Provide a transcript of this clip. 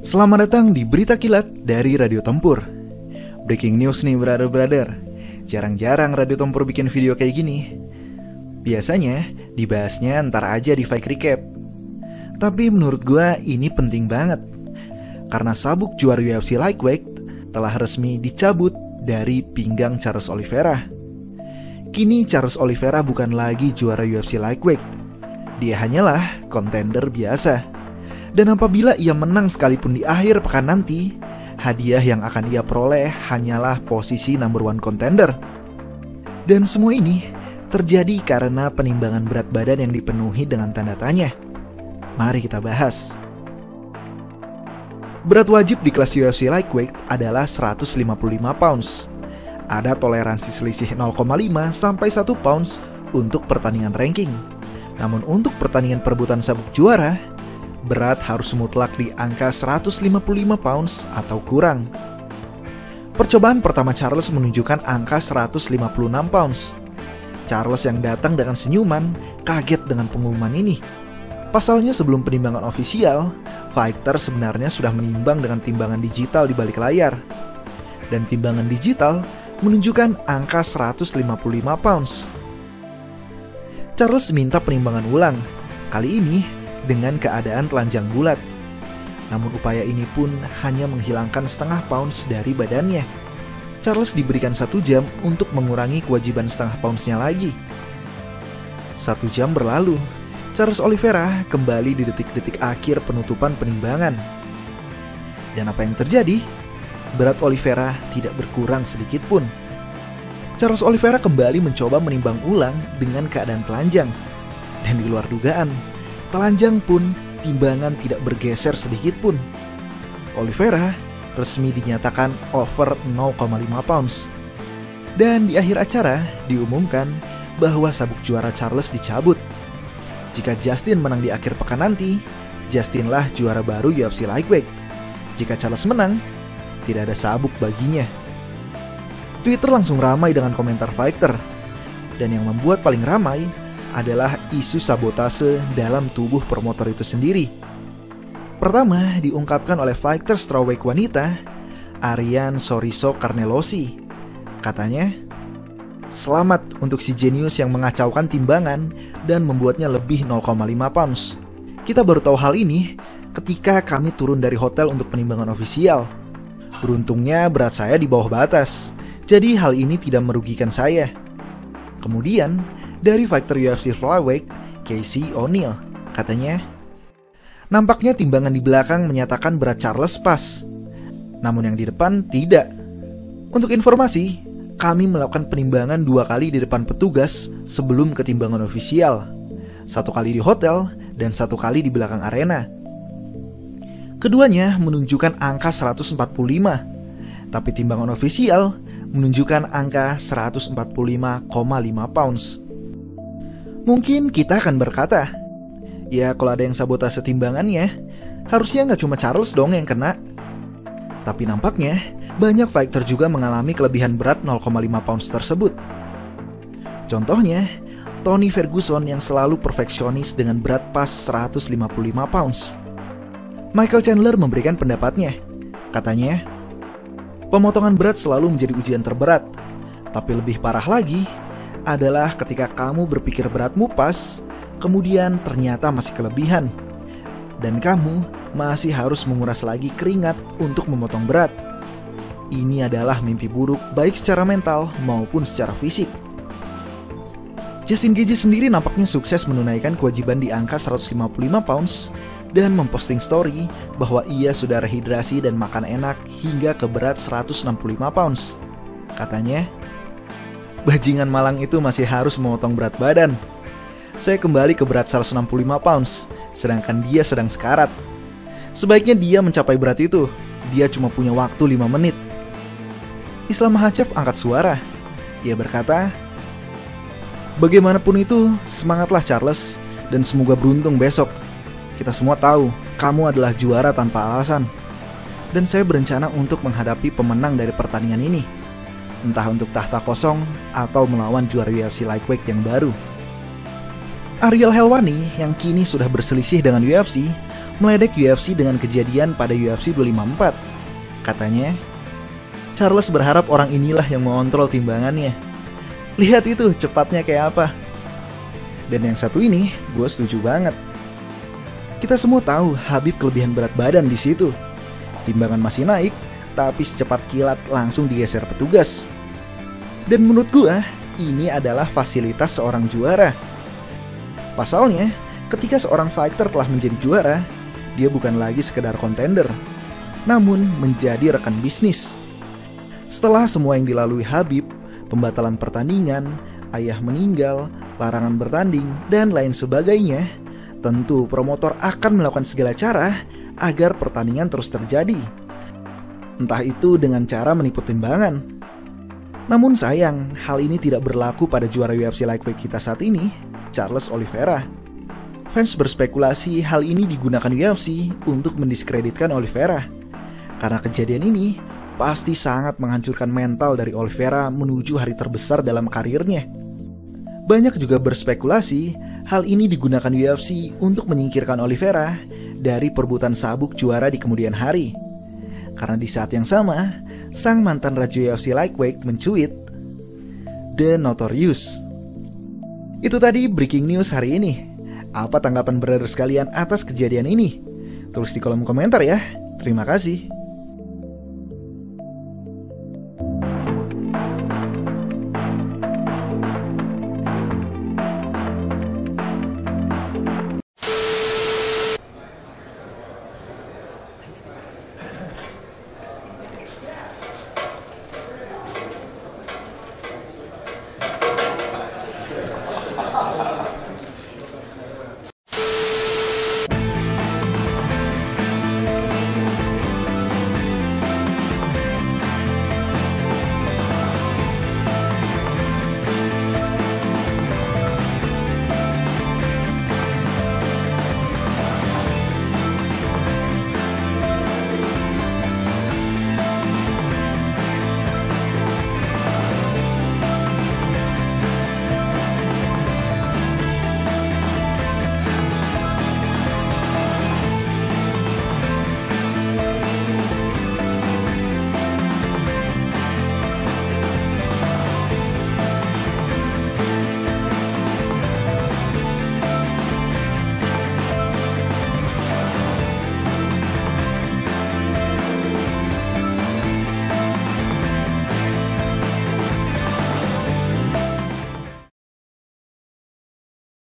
Selamat datang di Berita Kilat dari Radio Tempur. Breaking news nih brother-brother. Jarang-jarang Radio Tempur bikin video kayak gini. Biasanya dibahasnya ntar aja di Fight Recap. Tapi menurut gua ini penting banget, karena sabuk juara UFC Lightweight telah resmi dicabut dari pinggang Charles Oliveira. Kini Charles Oliveira bukan lagi juara UFC Lightweight. Dia hanyalah kontender biasa. Dan apabila ia menang sekalipun di akhir pekan nanti, hadiah yang akan ia peroleh hanyalah posisi number one contender. Dan semua ini terjadi karena penimbangan berat badan yang dipenuhi dengan tanda tanya. Mari kita bahas. Berat wajib di kelas UFC Lightweight adalah 155 pounds. Ada toleransi selisih 0,5 sampai 1 pounds untuk pertandingan ranking. Namun untuk pertandingan perebutan sabuk juara, berat harus mutlak di angka 155 pounds atau kurang. Percobaan pertama Charles menunjukkan angka 156 pounds. Charles yang datang dengan senyuman kaget dengan pengumuman ini. Pasalnya sebelum penimbangan ofisial, fighter sebenarnya sudah menimbang dengan timbangan digital di balik layar. Dan timbangan digital menunjukkan angka 155 pounds. Charles minta penimbangan ulang, kali ini dengan keadaan telanjang bulat. Namun upaya ini pun hanya menghilangkan setengah pounds dari badannya. Charles diberikan 1 jam untuk mengurangi kewajiban setengah poundsnya lagi. 1 jam berlalu, Charles Oliveira kembali di detik-detik akhir penutupan penimbangan. Dan apa yang terjadi? Berat Oliveira tidak berkurang sedikit pun. Charles Oliveira kembali mencoba menimbang ulang dengan keadaan telanjang. Dan di luar dugaan, telanjang pun timbangan tidak bergeser sedikit pun. Oliveira resmi dinyatakan over 0,5 pounds. Dan di akhir acara diumumkan bahwa sabuk juara Charles dicabut. Jika Justin menang di akhir pekan nanti, Justinlah juara baru UFC Lightweight. Jika Charles menang, tidak ada sabuk baginya. Twitter langsung ramai dengan komentar fighter. Dan yang membuat paling ramai adalah isu sabotase dalam tubuh promotor itu sendiri. Pertama diungkapkan oleh fighter strawweight wanita Ariane Soriso Carnelosi. Katanya, "Selamat untuk si jenius yang mengacaukan timbangan dan membuatnya lebih 0,5 pounds. Kita baru tahu hal ini ketika kami turun dari hotel untuk penimbangan ofisial. Beruntungnya berat saya di bawah batas, jadi hal ini tidak merugikan saya." Kemudian dari fighter UFC flyweight Casey O'Neill, katanya, "Nampaknya timbangan di belakang menyatakan berat Charles pas, namun yang di depan tidak. Untuk informasi, kami melakukan penimbangan 2 kali di depan petugas sebelum ketimbangan ofisial. 1 kali di hotel dan 1 kali di belakang arena. Keduanya menunjukkan angka 145, tapi timbangan ofisial menunjukkan angka 145,5 pounds. Mungkin kita akan berkata, ya kalau ada yang sabotase timbangannya, harusnya nggak cuma Charles dong yang kena. Tapi nampaknya banyak fighter juga mengalami kelebihan berat 0,5 pounds tersebut. Contohnya, Tony Ferguson yang selalu perfeksionis dengan berat pas 155 pounds. Michael Chandler memberikan pendapatnya. Katanya, pemotongan berat selalu menjadi ujian terberat. Tapi lebih parah lagi adalah ketika kamu berpikir beratmu pas, kemudian ternyata masih kelebihan. Dan kamu masih harus menguras lagi keringat untuk memotong berat. Ini adalah mimpi buruk baik secara mental maupun secara fisik. Justin Gaethje sendiri nampaknya sukses menunaikan kewajiban di angka 155 pounds dan memposting story bahwa ia sudah rehidrasi dan makan enak hingga ke berat 165 pounds. Katanya, "Bajingan malang itu masih harus memotong berat badan. Saya kembali ke berat 165 pounds, sedangkan dia sedang sekarat. Sebaiknya dia mencapai berat itu, dia cuma punya waktu 5 menit." Islam Makhachev angkat suara. Ia berkata, "Bagaimanapun itu, semangatlah Charles, dan semoga beruntung besok. Kita semua tahu, kamu adalah juara tanpa alasan. Dan saya berencana untuk menghadapi pemenang dari pertandingan ini. Entah untuk tahta kosong atau melawan juara UFC Lightweight yang baru." Ariel Helwani yang kini sudah berselisih dengan UFC meledek UFC dengan kejadian pada UFC 254. Katanya, Charles berharap orang inilah yang mengontrol timbangannya. Lihat itu cepatnya kayak apa. Dan yang satu ini, gue setuju banget. Kita semua tahu Khabib kelebihan berat badan di situ. Timbangan masih naik, tapi secepat kilat langsung digeser petugas. Dan menurut gue, ini adalah fasilitas seorang juara. Pasalnya, ketika seorang fighter telah menjadi juara, dia bukan lagi sekedar kontender, namun menjadi rekan bisnis. Setelah semua yang dilalui Khabib, pembatalan pertandingan, ayah meninggal, larangan bertanding, dan lain sebagainya, tentu promotor akan melakukan segala cara agar pertandingan terus terjadi. Entah itu dengan cara menipu timbangan. Namun sayang, hal ini tidak berlaku pada juara UFC lightweight kita saat ini, Charles Oliveira. Fans berspekulasi hal ini digunakan UFC untuk mendiskreditkan Oliveira. Karena kejadian ini pasti sangat menghancurkan mental dari Oliveira menuju hari terbesar dalam karirnya. Banyak juga berspekulasi hal ini digunakan UFC untuk menyingkirkan Oliveira dari perebutan sabuk juara di kemudian hari. Karena di saat yang sama, sang mantan raja UFC lightweight mencuit, "The Notorious." Itu tadi breaking news hari ini. Apa tanggapan brother sekalian atas kejadian ini? Tulis di kolom komentar ya. Terima kasih.